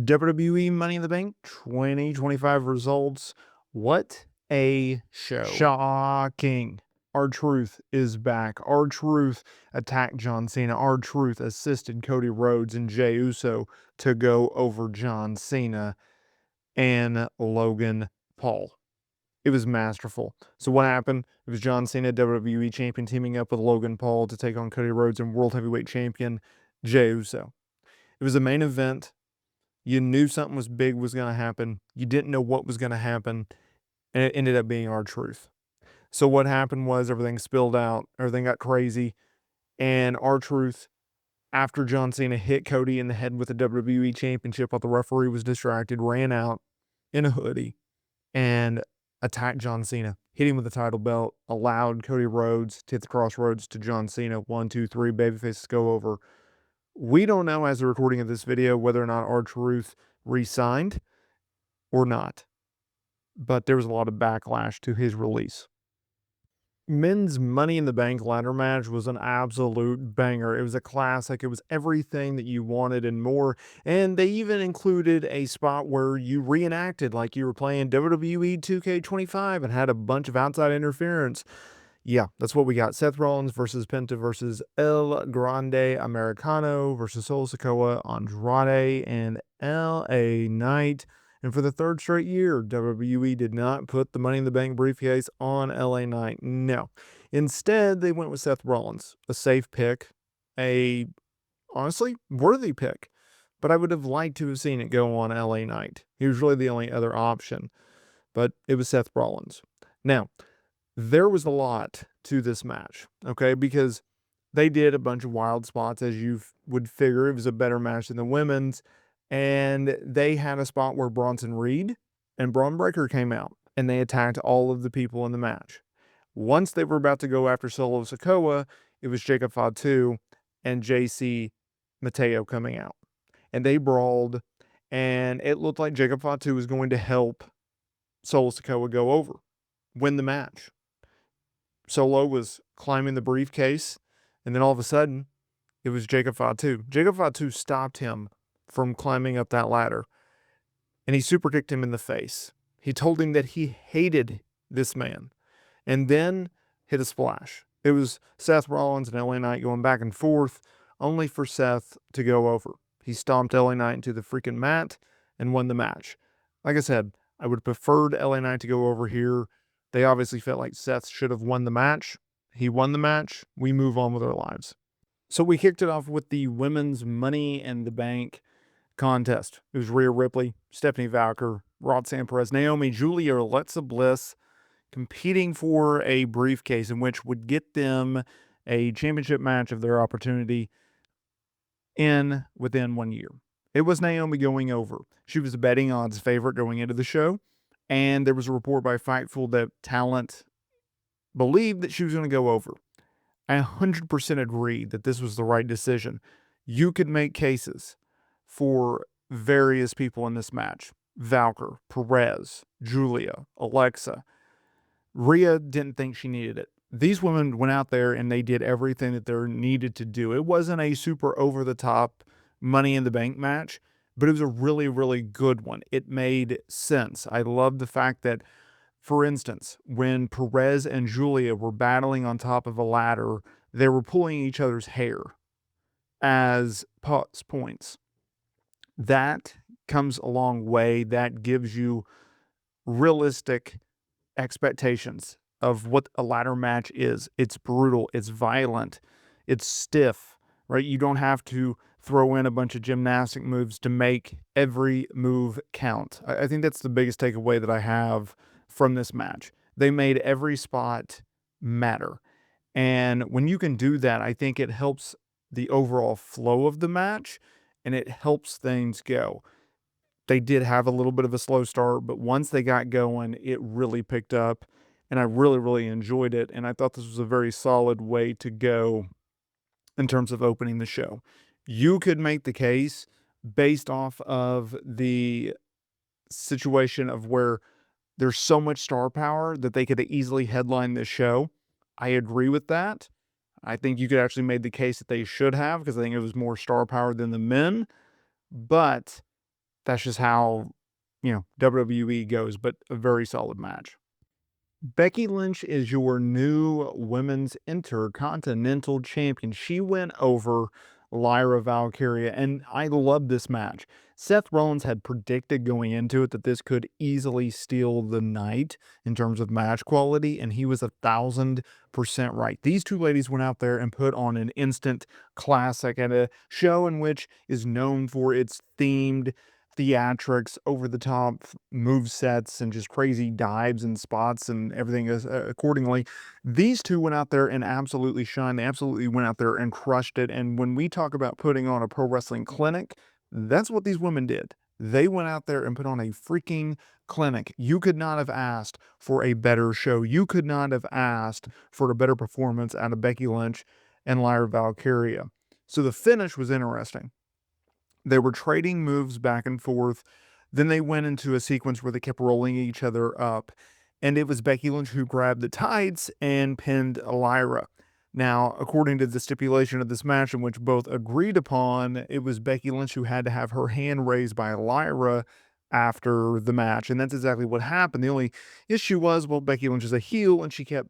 WWE Money in the Bank 2025 results. What a show. Shocking. R-Truth is back. R-Truth attacked John Cena. R-Truth assisted Cody Rhodes and Jey Uso to go over John Cena and Logan Paul. It was masterful. So what happened? It was John Cena, WWE Champion, teaming up with Logan Paul to take on Cody Rhodes and World Heavyweight Champion Jey Uso. It was a main event. You knew something was big was going to happen. You didn't know what was going to happen, and it ended up being R-Truth. So what happened was everything spilled out, everything got crazy, and R-Truth, after John Cena hit Cody in the head with the WWE Championship while the referee was distracted, ran out in a hoodie and attacked John Cena, hit him with the title belt, allowed Cody Rhodes to hit the crossroads to John Cena. 1, 2, 3, babyfaces go over. We don't know, as the recording of this video, whether or not R-Truth re-signed or not, but there was a lot of backlash to his release. Men's Money in the Bank ladder match was an absolute banger. It was a classic. It was everything that you wanted and more. And they even included a spot where you reenacted like you were playing WWE 2K25 and had a bunch of outside interference. Yeah, that's what we got. Seth Rollins versus Penta versus El Grande Americano versus Solo Sikoa, Andrade, and LA Knight. And for the third straight year, WWE did not put the Money in the Bank briefcase on LA Knight. No. Instead, they went with Seth Rollins. A safe pick. A, honestly, worthy pick. But I would have liked to have seen it go on LA Knight. He was really the only other option. But it was Seth Rollins. Now, there was a lot to this match, okay, because they did a bunch of wild spots, as you would figure. It was a better match than the women's, and they had a spot where Bronson Reed and Braun Breaker came out, and they attacked all of the people in the match. Once they were about to go after Solo Sikoa, it was Jacob Fatu and JC Mateo coming out, and they brawled, and it looked like Jacob Fatu was going to help Solo Sikoa go over, win the match. Solo was climbing the briefcase, and then all of a sudden, it was Jacob Fatu. Jacob Fatu stopped him from climbing up that ladder, and he super kicked him in the face. He told him that he hated this man, and then hit a splash. It was Seth Rollins and LA Knight going back and forth, only for Seth to go over. He stomped LA Knight into the freaking mat and won the match. Like I said, I would have preferred LA Knight to go over here. They obviously felt like Seth should have won the match. He won the match. We move on with our lives. So we kicked it off with the Women's Money in the Bank contest. It was Rhea Ripley, Stephanie Valker, Roxanne Perez, Naomi, Julia, Alexa Bliss competing for a briefcase in which would get them a championship match of their opportunity within 1 year. It was Naomi going over. She was a betting odds favorite going into the show. And there was a report by Fightful that talent believed that she was going to go over. I 100% agree that this was the right decision. You could make cases for various people in this match. Valker, Perez, Julia, Alexa. Rhea didn't think she needed it. These women went out there and they did everything that they needed to do. It wasn't a super over-the-top Money in the Bank match, but it was a really, really good one. It made sense. I love the fact that, for instance, when Perez and Julia were battling on top of a ladder, they were pulling each other's hair as points. That comes a long way. That gives you realistic expectations of what a ladder match is. It's brutal. It's violent. It's stiff, right? You don't have to throw in a bunch of gymnastic moves to make every move count. I think that's the biggest takeaway that I have from this match. They made every spot matter. And when you can do that, I think it helps the overall flow of the match and it helps things go. They did have a little bit of a slow start, but once they got going, it really picked up. And I really, really enjoyed it. And I thought this was a very solid way to go in terms of opening the show. You could make the case based off of the situation of where there's so much star power that they could easily headline this show. I agree with that. I think you could actually make the case that they should have, because I think it was more star power than the men. But that's just how, WWE goes, but a very solid match. Becky Lynch is your new women's intercontinental champion. She went over Lyra Valkyria, and I love this match. Seth Rollins had predicted going into it that this could easily steal the night in terms of match quality, and he was 1,000% right. These two ladies went out there and put on an instant classic at a show in which is known for its themed theatrics, over the top move sets, and just crazy dives and spots and everything is accordingly. These two went out there and absolutely shined. They absolutely went out there and crushed it. And when we talk about putting on a pro wrestling clinic, that's what these women did. They went out there and put on a freaking clinic. You could not have asked for a better show. You could not have asked for a better performance out of Becky Lynch and Lyra Valkyria. So the finish was interesting. They were trading moves back and forth. Then they went into a sequence where they kept rolling each other up. And it was Becky Lynch who grabbed the tights and pinned Lyra. Now, according to the stipulation of this match, in which both agreed upon, it was Becky Lynch who had to have her hand raised by Lyra after the match. And that's exactly what happened. The only issue was, well, Becky Lynch is a heel, and she kept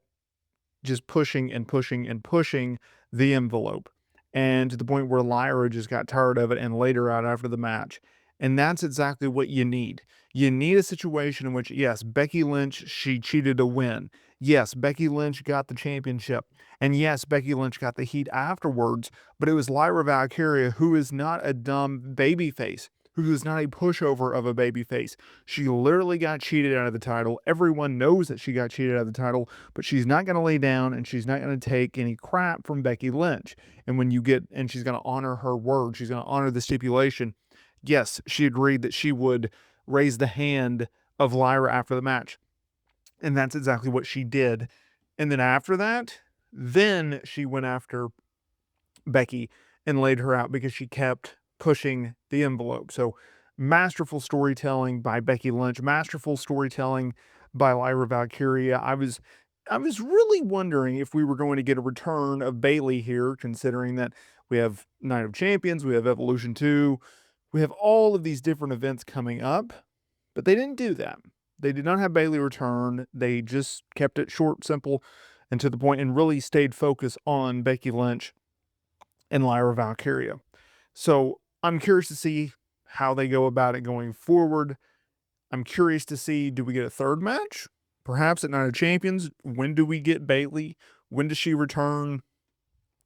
just pushing and pushing and pushing the envelope. And to the point where Lyra just got tired of it and laid her out after the match. And that's exactly what you need. You need a situation in which, yes, Becky Lynch, she cheated to win. Yes, Becky Lynch got the championship. And yes, Becky Lynch got the heat afterwards. But it was Lyra Valkyria, who is not a dumb babyface, who is not a pushover of a babyface. She literally got cheated out of the title. Everyone knows that she got cheated out of the title, but she's not going to lay down, and she's not going to take any crap from Becky Lynch. And she's going to honor her word. She's going to honor the stipulation. Yes, she agreed that she would raise the hand of Lyra after the match. And that's exactly what she did. And then after that, then she went after Becky and laid her out because she kept pushing the envelope. So masterful storytelling by Becky Lynch, masterful storytelling by Lyra Valkyria. I was really wondering if we were going to get a return of Bayley here, considering that we have Night of Champions, we have Evolution 2, we have all of these different events coming up, but they didn't do that. They did not have Bayley return. They just kept it short, simple, and to the point, and really stayed focused on Becky Lynch and Lyra Valkyria. So I'm curious to see how they go about it going forward. I'm curious to see, do we get a third match? Perhaps at Night of Champions? When do we get Bayley? When does she return?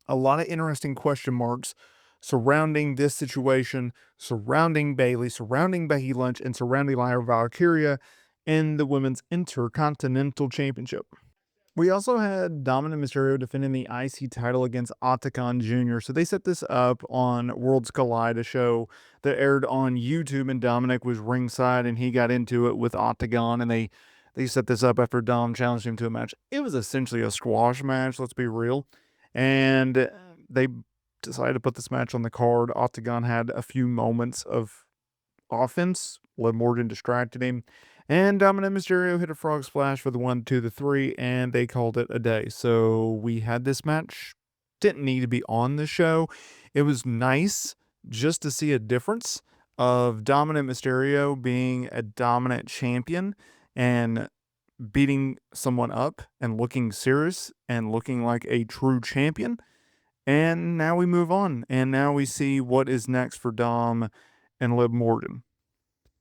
A lot of interesting question marks surrounding this situation, surrounding Bayley, surrounding Becky Lynch, and surrounding Lyra Valkyria in the Women's Intercontinental Championship. We also had Dominic Mysterio defending the IC title against Octagon Jr. So they set this up on Worlds Collide, a show that aired on YouTube, and Dominic was ringside, and he got into it with Octagon, and they set this up after Dom challenged him to a match. It was essentially a squash match, let's be real. And they decided to put this match on the card. Octagon had a few moments of offense. Liv Morgan distracted him. And Dominic Mysterio hit a frog splash for the 1, 2, the 3, and they called it a day. So we had this match. Didn't need to be on the show. It was nice just to see a difference of Dominic Mysterio being a dominant champion and beating someone up and looking serious and looking like a true champion. And now we move on. And now we see what is next for Dom and Liv Morgan.